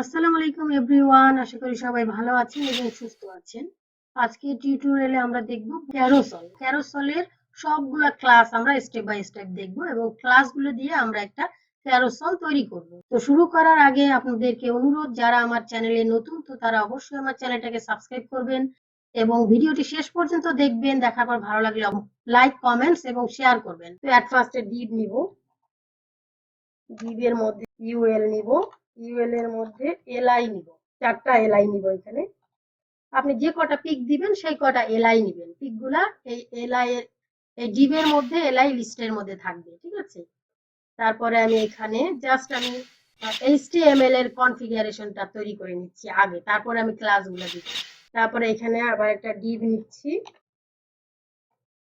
আসসালামু আলাইকুম এভরিওয়ান, আশা করি সবাই ভালো আছেন এবং সুস্থ আছেন। আজকে টিউটোরিয়ালে আমরা দেখব ক্যারোসলের সবগুলা ক্লাস আমরা স্টেপ বাই স্টেপ দেখব এবং ক্লাসগুলো দিয়ে আমরা একটা ক্যারোসল তৈরি করব। তো শুরু করার আগে আপনাদেরকে অনুরোধ, যারা আমার চ্যানেলে নতুন তো তারা অবশ্যই আমার চ্যানেলটাকে সাবস্ক্রাইব করবেন এবং ভিডিওটি শেষ পর্যন্ত দেখবেন। দেখার পর ভালো লাগলে লাইক, কমেন্টস এবং শেয়ার করবেন। তো এট ফার্স্টে ডিভ নিব, ডিভ এর মধ্যে ইউএল নিব, ইউএল এর মধ্যে এলআই নিব, 4টা এলআই নিব। এখানে আপনি যে কটা পিক দিবেন সেই কটা এলআই নিবেন। পিক গুলা এই এলআই এর এই ডিভের মধ্যে এলআই লিস্টের মধ্যে থাকবে, ঠিক আছে। তারপরে আমি এখানে জাস্ট আমি HTML এর কনফিগারেশনটা তৈরি করে নিচ্ছি আগে, তারপরে আমি ক্লাসগুলো দিব। তারপরে এখানে আবার একটা ডিভ নিচ্ছি,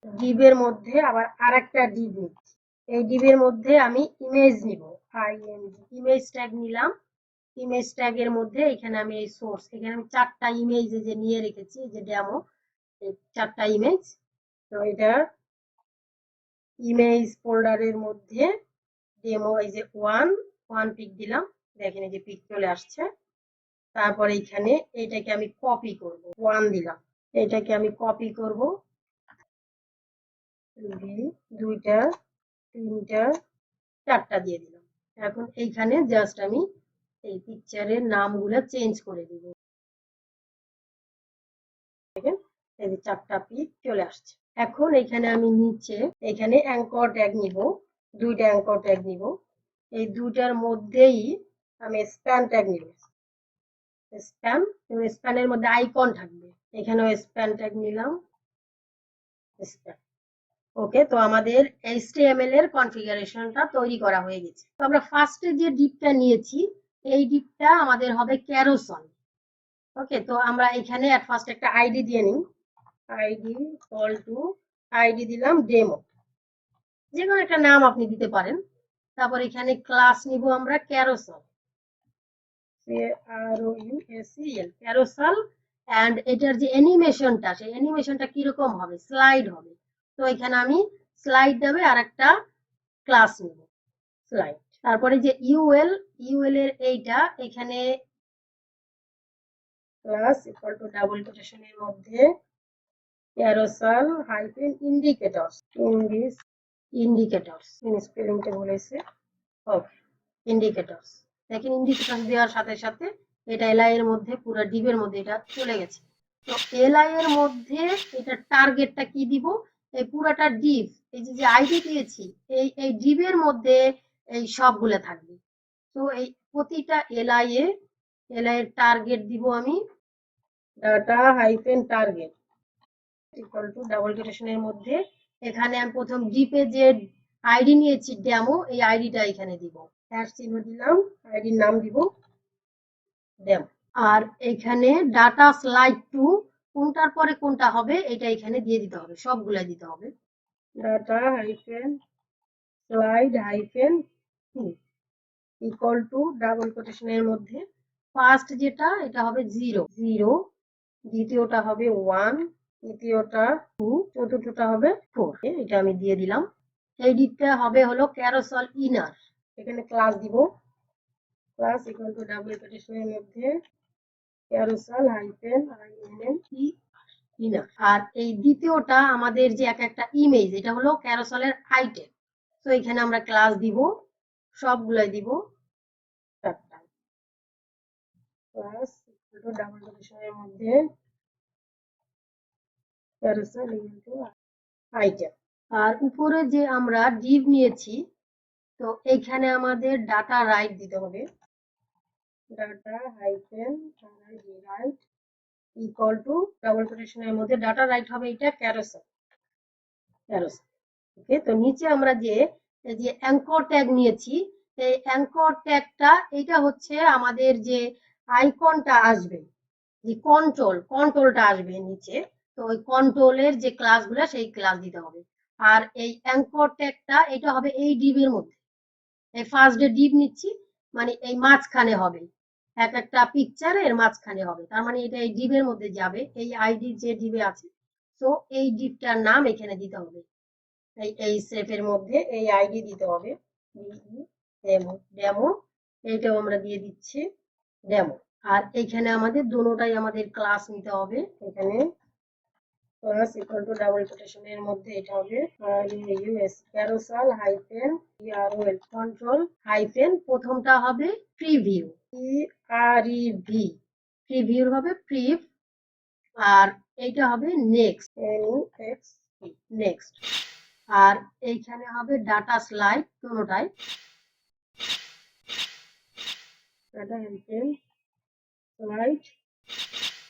ডিভের মধ্যে আবার আরেকটা ডিভ নিচ্ছি। এই ডিভের মধ্যে আমি ইমেজ নিব, ইমেজ ট্যাগ নিলাম। ইমেজ ট্যাগ এর মধ্যে এখানে আমি এই সোর্স, এখানে আমি 4টা ইমেজ যে নিয়ে রেখেছি, যে ডেমো, এই 4টা ইমেজ। তো এটা ইমেজ ফোল্ডারের মধ্যে ডেমো, এই যে ওয়ান পিক দিলাম, দেখেন এই যে পিক চলে আসছে। তারপরে এখানে এটাকে আমি কপি করব, 1 দিলাম, এটাকে আমি কপি করব, 2টা 3টা 4টা দিয়ে দিলাম। এখন এইখানে জাস্ট আমি এই পিকচারের নামগুলো চেঞ্জ করে দিব। দেখেন এই যে 4টা পিক চলে আসছে। এখন এখানে আমি নিচে এখানে অ্যাঙ্কর ট্যাগ নিব, 2টা অ্যাঙ্কর ট্যাগ নিব। এই 2টার মধ্যেই আমি স্প্যান ট্যাগ নিব, স্প্যান, এবং স্প্যানের মধ্যে আইকন থাকবে, এখানেও স্প্যান ট্যাগ নিলাম, স্প্যান। ওকে, তো আমাদের HTML এর কনফিগারেশনটা তৈরি করা হয়ে গেছে। তো আমরা ফার্স্টে যে ডিপটা নিয়েছি, এই ডিপটা আমাদের হবে ক্যারোসল। ওকে, তো আমরা এখানে এট ফার্স্ট একটা আইডি দিয়ে নিই, আইডি ইকুয়াল টু, আইডি দিলাম ডেমো, যে কোনো একটা নাম আপনি দিতে পারেন। তারপর এখানে ক্লাস নিব আমরা ক্যারোসল, ক্যারোসল, এন্ড এটার যে অ্যানিমেশনটা, সেই অ্যানিমেশনটা কিরকম হবে, স্লাইড হবে। তো এখানে আমি স্লাইড দেবে আর একটা ক্লাস নিব, স্লাইড। তারপরে যে ইউএল এর এইটা এখানে ক্লাস ইকুয়াল টু ডাবল কোটেশনের মধ্যে ক্যারোসেল হাইফেন ইন্ডিকেটরস, ইন্ডিকেটরস স্পেলিংটা বলেছে। ওকে, ইন্ডিকেটরস। দেখেন ইন্ডিকেটরস দেওয়ার সাথে সাথে এটা এলআই এর মধ্যে, পুরো ডিভের মধ্যে এটা চলে গেছে। তো এলআই এর মধ্যে এটা টার্গেটটা কি দিব, এই পুরাটা ডিভ, এই যে আইডি দিয়েছি, এই ডিভের মধ্যে এই সবগুলো থাকবে। তো এই প্রতিটা এলআই এর টার্গেট দিব আমি data hyphen target equal to double কোটেশনের মধ্যে, এখানে আমি প্রথম ডিপে যে আইডি নিয়েছি ডেমো, এই আইডিটা এখানে দিব, হ্যাশ চিহ্ন দিলাম, আইডির নাম দিব ডেমো। আর এখানে ডাটা স্লাইড টু, কোনটার পরে কোনটা হবে এটা এখানে দিয়ে দিতে হবে, সবগুলা দিতে হবে। Data hyphen slide hyphen to equal to double কোটেশনের মধ্যে ফার্স্ট যেটা এটা হবে 0, দ্বিতীয়টা হবে 1, তৃতীয়টা 2, চতুর্থটা হবে 4। এটা আমি দিয়ে দিলাম। এই ডিপটা হবে হলো ক্যারোসেল ইনার, এখানে ক্লাস দিব, ক্লাস ইকুয়াল টু ডাবল কোটেশনের মধ্যে ক্যারোসেল হাইফেন ইনার। আর এই দ্বিতীয়টা আমাদের যে একটা ইমেজ, এটা হলো ক্যারোসেলের আইটেম। তো এখানে আমরা ক্লাস দিব, সবগুলাই দিব 4টা, ক্লাস ইকুয়াল টু ডাবল কোটেশনের মধ্যে ক্যারোসেল ইকুয়াল টু আইটেম। আর উপরে যে আমরা ডিভ নিয়েছি, তো এইখানে আমাদের ডাটা রাইট দিতে হবে, data hyphen ride equal to double কোটেশনের মধ্যে ডাটা রাইট হবে এটা ক্যারোসেল। ওকে, তো নিচে আমরা যে এই যে অ্যাঙ্কর ট্যাগ নিয়েছি, এই অ্যাঙ্কর ট্যাগটা এটা হচ্ছে আমাদের যে আইকনটা আসবে, যে কন্ট্রোলটা আসবে নিচে, তো ওই কন্ট্রোলের যে ক্লাসগুলো সেই ক্লাস দিতে হবে। আর এই অ্যাঙ্কর ট্যাগটা এটা হবে এই ডিভের মধ্যে, এই ফার্স্ট ডে ডিভ নিচ্ছি, মানে এই মাঝখানে হবে, একটা পিকচারের মাঝখানে হবে, তার মানে এটা এই ডিভের মধ্যে যাবে, এই আইডি যে ডিভে আছে। তো এই ডিভটার নাম এখানে দিতে হবে, এই সেফের মধ্যে এই আইডি দিতে হবে, ডেমো, এইটাও আমরা দিয়ে দিচ্ছি, ডেমো। আর এইখানে আমাদের দুটোটাই আমাদের ক্লাস নিতে হবে। এখানে ক্লাস ইকুয়াল টু ডাবল কোটেশনের মধ্যে এটা হবে ইউএস ক্যারোসেল হাইফেন ইআরওএল কন্ট্রোল হাইফেন প্রথমটা হবে প্রিভিউ ইআরইভি প্রিভিউর হবে প্রিভ আর এইটা হবে নেক্সট এনইএক্স নেক্সট আর এইখানে হবে ডাটা স্লাইড কোনোটাই ডাটা হাইফেন স্লাইড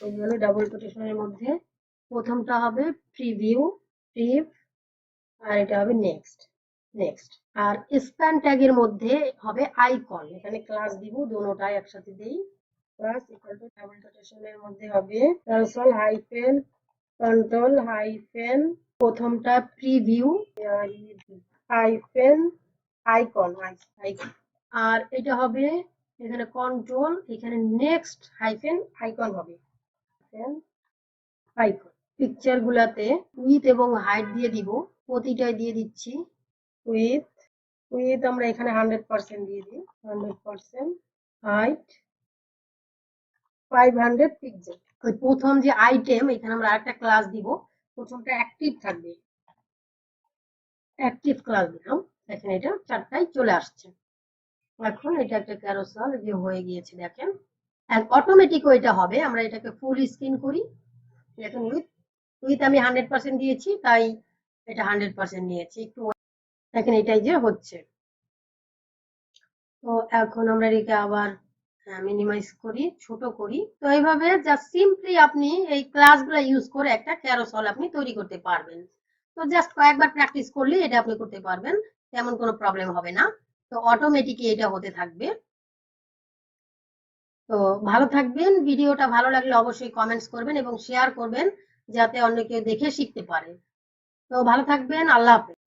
এইগুলো ডাবল কোটেশনের মধ্যে প্রথমটা হবে প্রিভিউ প্রিভ আর এটা হবে নেক্সট নেক্সট আর স্প্যান ট্যাগের মধ্যে হবে আইকন এখানে ক্লাস দিব দুটোটাই একসাথে দেই ক্লাস ইকুয়াল টু ডাবল কোটেশনের মধ্যে হবে ক্যারোসেল হাইফেন কন্ট্রোল হাইফেন প্রথমটা প্রিভিউ হাইফেন আইকন আইকন আর এটা হবে এখানে কন্ট্রোল এখানে নেক্সট হাইফেন আইকন হবে আইকন পিকচার গুলাতে উইথ এবং হাইট দিয়ে দিব প্রতিটাই দিয়ে দিচ্ছি উইথ উইথ আমরা এখানে 100% দিয়ে দিই 100% হাইট 500 পিক্সেল ওই প্রথম যে আইটেম এখানে আমরা আরেকটা ক্লাস দিব প্রথমটা অ্যাক্টিভ থাকবে অ্যাক্টিভ ক্লাস দিলাম দেখেন এটা চারটায় চলে আসছে এখন এটা একটা ক্যারোসেল যে হয়ে গিয়েছে দেখেন আর অটোমেটিক এটা হবে আমরা এটাকে ফুল স্ক্রিন করি দেখেন উইথ উইথ আমি 100% দিয়েছি তাই এটা 100% নিয়েছি একটু দেখেন এটাই যে হচ্ছে তো এখন আমরা এটাকে আবার মিনিমাইজ করি ছোট করি তো এইভাবে জাস্ট সিম্পলি আপনি এই ক্লাসগুলো ইউজ করে একটা ক্যারোসেল আপনি তৈরি করতে পারবেন তো জাস্ট কয়েকবার প্র্যাকটিস করলে এটা আপনি করতে পারবেন তেমন কোনো প্রবলেম হবে না তো অটোমেটিকই এটা হতে থাকবে তো ভালো থাকবেন ভিডিওটা ভালো লাগলে অবশ্যই কমেন্টস করবেন এবং শেয়ার করবেন যাতে অন্য কেউ দেখে শিখতে পারে তো ভালো থাকবেন আল্লাহ হাফেজ